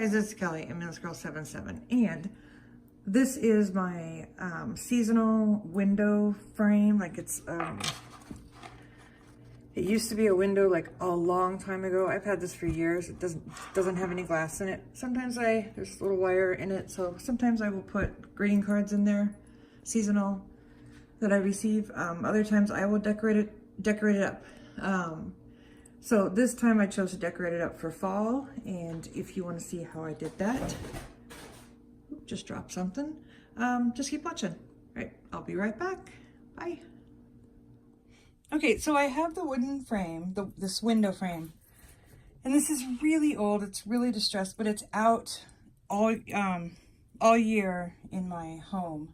Guys, it's Kelly, MSGirl77, and this is my seasonal window frame. Like it used to be a window like a long time ago. I've had this for years. It doesn't have any glass in it. Sometimes there's a little wire in it, so sometimes I will put greeting cards in there, seasonal, that I receive. Other times I will decorate it up. So this time I chose to decorate it up for fall, and if you want to see how I did that, just drop something, just keep watching. All right, I'll be right back. Bye. Okay, so I have the wooden frame, this window frame, and this is really old. It's really distressed, but it's out all year in my home.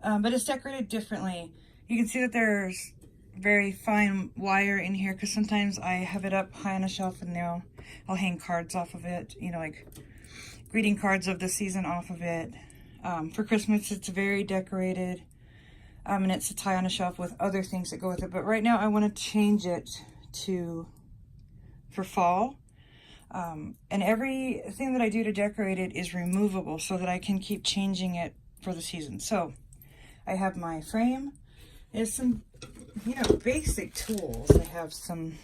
But it's decorated differently. You can see that there's very fine wire in here because sometimes I have it up high on a shelf and I'll hang cards off of it, you know, like greeting cards of the season off of it. For Christmas it's very decorated, and it's a tie on a shelf with other things that go with it. But right now I want to change it for fall, and everything that I do to decorate it is removable so that I can keep changing it for the season. So I have my frame. There's some, you know, basic tools. I have some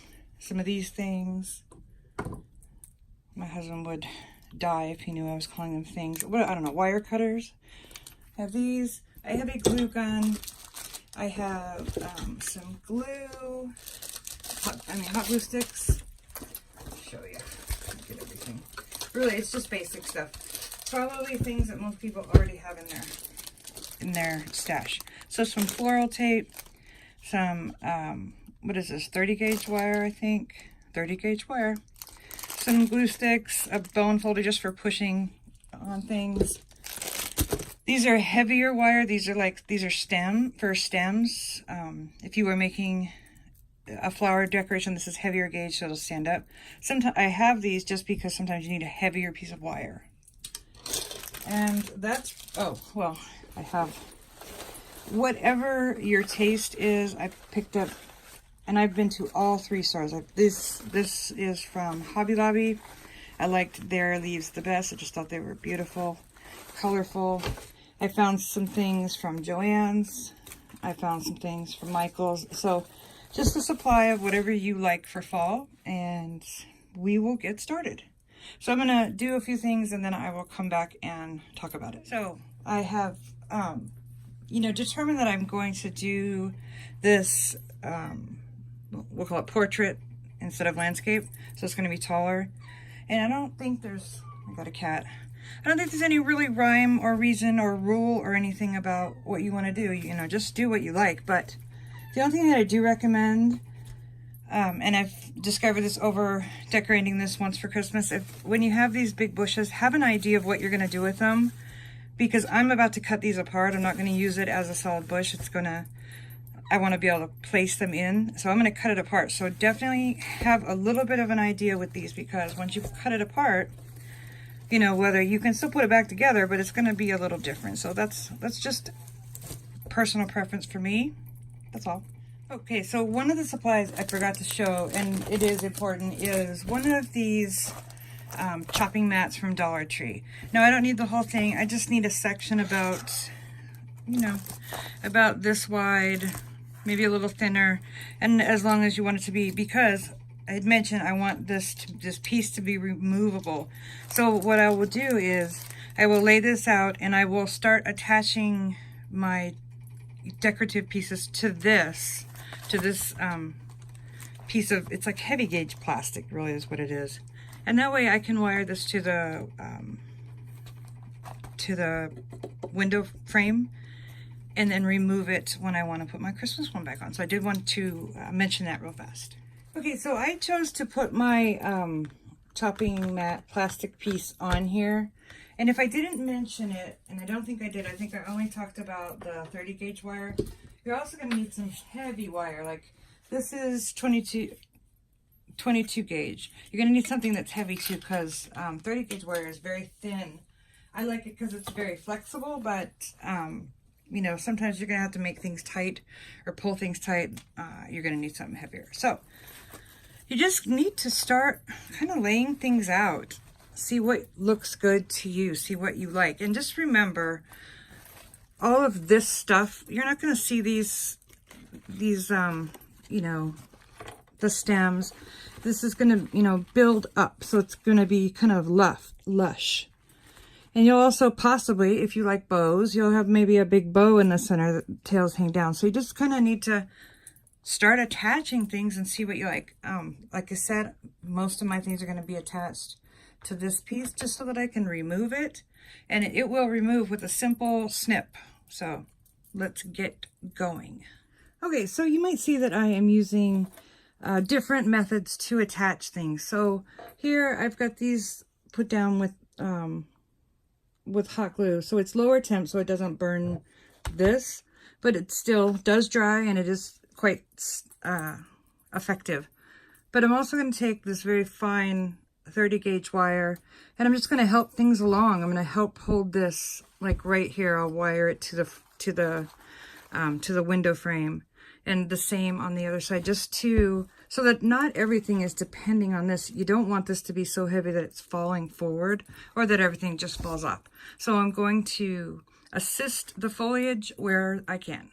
of these things. My husband would die if he knew I was calling them things. What, I don't know, wire cutters. I have these. I have a glue gun. I have some glue. Hot glue sticks. I'll show you. Get everything. Really, it's just basic stuff. Probably things that most people already have in their stash. So some floral tape, some, what is this, 30 gauge wire, I think, 30 gauge wire, some glue sticks, a bone folder just for pushing on things. These are heavier wire. These are stems. If you were making a flower decoration, this is heavier gauge, so it'll stand up. Sometimes I have these just because sometimes you need a heavier piece of wire. And that's, oh, well, I have whatever your taste is. I've picked up, and I've been to all three stores. This is from Hobby Lobby. I liked their leaves the best. I just thought they were beautiful, colorful. I found some things from Joann's. I found some things from Michael's. So just a supply of whatever you like for fall, and we will get started. So I'm gonna do a few things and then I will come back and talk about it. So I have, determined that I'm going to do this, we'll call it portrait instead of landscape. So it's gonna be taller. And I don't think I got a cat. I don't think there's any really rhyme or reason or rule or anything about what you wanna do. You know, just do what you like. But the only thing that I do recommend, and I've discovered this over decorating this once for Christmas, when you have these big bushes, have an idea of what you're going to do with them, because I'm about to cut these apart. I'm not going to use it as a solid bush. I want to be able to place them in, so I'm going to cut it apart. So definitely have a little bit of an idea with these, because once you cut it apart, you know, whether you can still put it back together, but it's going to be a little different. So that's just personal preference for me. That's all. Okay, so one of the supplies I forgot to show, and it is important, is one of these chopping mats from Dollar Tree. Now, I don't need the whole thing. I just need a section about, about this wide, maybe a little thinner, and as long as you want it to be, because I had mentioned I want this piece to be removable. So what I will do is I will lay this out and I will start attaching my decorative pieces to this piece of, it's like heavy gauge plastic, really is what it is. And that way I can wire this to the window frame and then remove it when I want to put my Christmas one back on. So I did want to mention that real fast. Okay, so I chose to put my chopping mat plastic piece on here. And if I didn't mention it, and I don't think I did, I think I only talked about the 30 gauge wire. You're also going to need some heavy wire. Like this is 22 gauge. You're going to need something that's heavy too, because 30 gauge wire is very thin. I like it because it's very flexible, but sometimes you're going to have to make things tight or pull things tight. You're going to need something heavier. So you just need to start kind of laying things out. See what looks good to you. See what you like. And just remember, all of this stuff, you're not going to see these, you know, the stems. This is going to, you know, build up. So it's going to be kind of lush. And you'll also possibly, if you like bows, you'll have maybe a big bow in the center that the tails hang down. So you just kind of need to start attaching things and see what you like. Like I said, most of my things are going to be attached to this piece just so that I can remove it. And it will remove with a simple snip. So let's get going. Okay, so you might see that I am using different methods to attach things. So here I've got these put down with hot glue. So it's lower temp so it doesn't burn this, but it still does dry and it is quite effective. But I'm also going to take this very fine 30 gauge wire and I'm just going to help things along. I'm going to help hold this like right here. I'll wire it to the window frame, and the same on the other side, just so that not everything is depending on this. You don't want this to be so heavy that it's falling forward or that everything just falls off. So I'm going to assist the foliage where I can.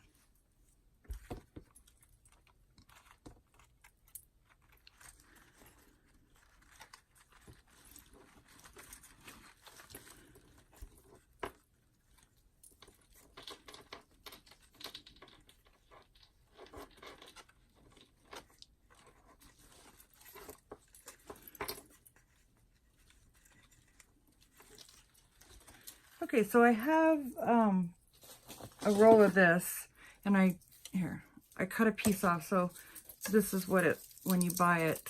Okay, so I have a roll of this, and I cut a piece off. So this is what when you buy it,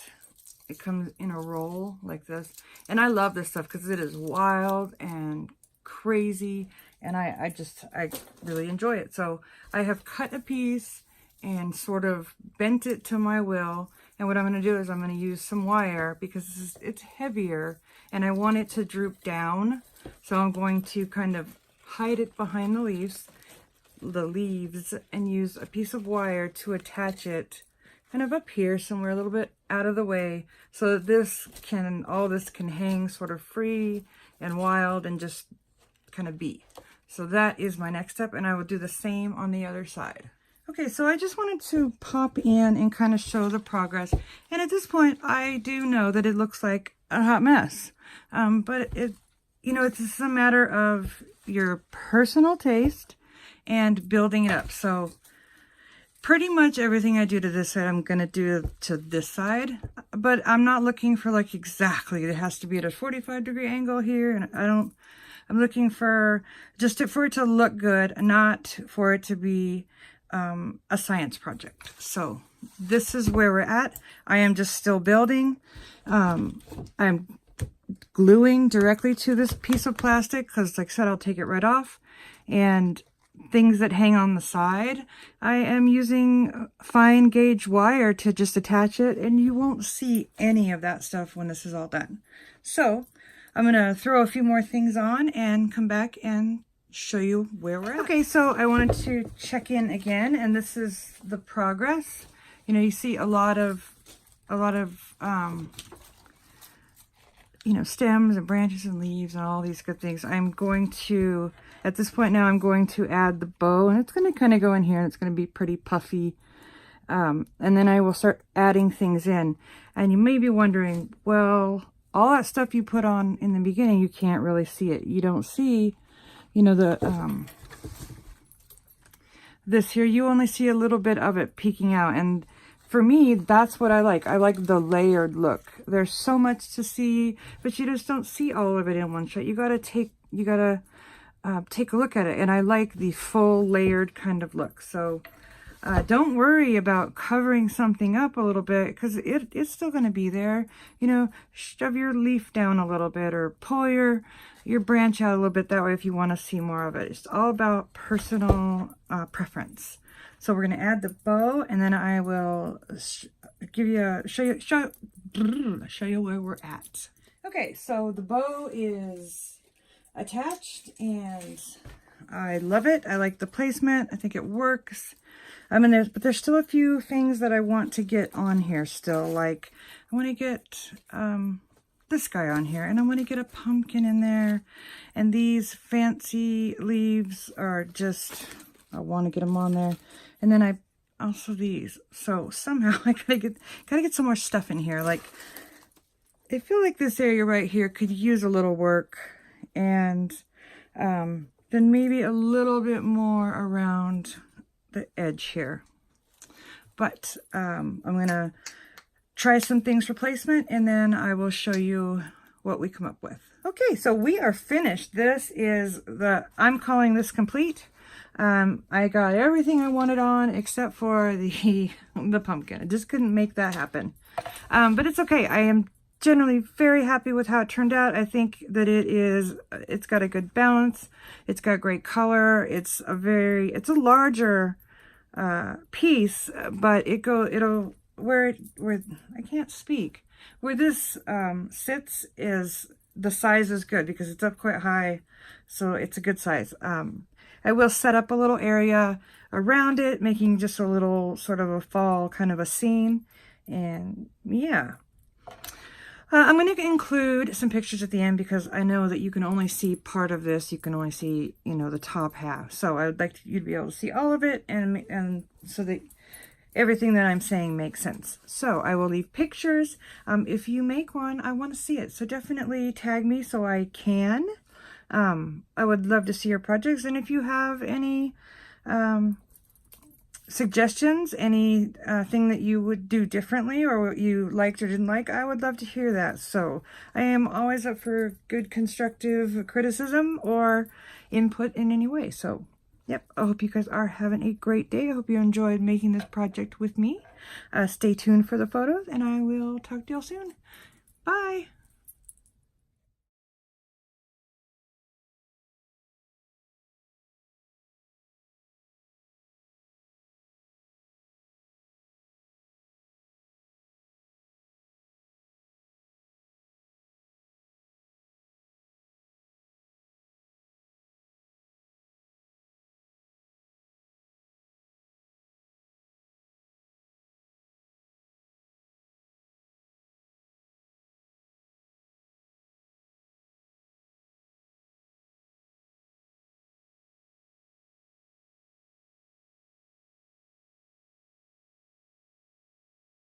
it comes in a roll like this. And I love this stuff because it is wild and crazy, and I really enjoy it. So I have cut a piece and sort of bent it to my will. And what I'm going to do is I'm going to use some wire because it's heavier and I want it to droop down. So I'm going to kind of hide it behind the leaves and use a piece of wire to attach it kind of up here somewhere a little bit out of the way so that all this can hang sort of free and wild and just kind of be. So that is my next step, and I will do the same on the other side. Okay, so I just wanted to pop in and kind of show the progress. And at this point, I do know that it looks like a hot mess. But it's just a matter of your personal taste and building it up. So pretty much everything I do to this side, I'm going to do to this side. But I'm not looking for like exactly, it has to be at a 45-degree angle here. And I'm looking for for it to look good, not for it to be a science project. So this is where we're at. I am just still building. I'm gluing directly to this piece of plastic because, like I said, I'll take it right off. And things that hang on the side, I am using fine gauge wire to just attach it, and you won't see any of that stuff when this is all done. So I'm gonna throw a few more things on and come back and show you where we're at. Okay, so I wanted to check in again, and this is the progress. You see a lot of stems and branches and leaves and all these good things. I'm going to, at this point now, I'm going to add the bow, and it's going to kind of go in here, and it's going to be pretty puffy. And then I will start adding things in. And you may be wondering, well, all that stuff you put on in the beginning, you can't really see it. You don't see, this here, you only see a little bit of it peeking out. And for me, that's what I like. I like the layered look. There's so much to see, but you just don't see all of it in one shot. You gotta take a look at it. And I like the full layered kind of look. So don't worry about covering something up a little bit, because it's still going to be there. Shove your leaf down a little bit, or pull your branch out a little bit that way if you want to see more of it. It's all about personal preference. So we're going to add the bow, and then I will show you where we're at. Okay, so the bow is attached, and I love it. I like the placement. I think it works. But there's still a few things that I want to get on here still. Like, I want to get this guy on here, and I want to get a pumpkin in there. And these fancy leaves are just, I want to get them on there. And then I also these. So somehow I gotta get some more stuff in here. Like, I feel like this area right here could use a little work, and then maybe a little bit more around the edge here. But I'm gonna try some things for placement, and then I will show you what we come up with. Okay, so we are finished. This is I'm calling this complete. I got everything I wanted on except for the pumpkin. I just couldn't make that happen. But it's okay. I am generally very happy with how it turned out. I think that it's got a good balance. It's got great color. It's a larger piece, but it'll where I can't speak. Where this sits is the size is good because it's up quite high, so it's a good size. I will set up a little area around it, making just a little sort of a fall kind of a scene, and yeah. I'm going to include some pictures at the end because I know that you can only see part of this. You can only see, you know, the top half. So I would like you to be able to see all of it, and so that everything that I'm saying makes sense. So I will leave pictures. If you make one, I want to see it. So definitely tag me so I can. I would love to see your projects. And if you have any suggestions, any thing that you would do differently or what you liked or didn't like, I would love to hear that. So I am always up for good constructive criticism or input in any way. So yep, I hope you guys are having a great day. I hope you enjoyed making this project with me. Stay tuned for the photos, and I will talk to you all soon. Bye!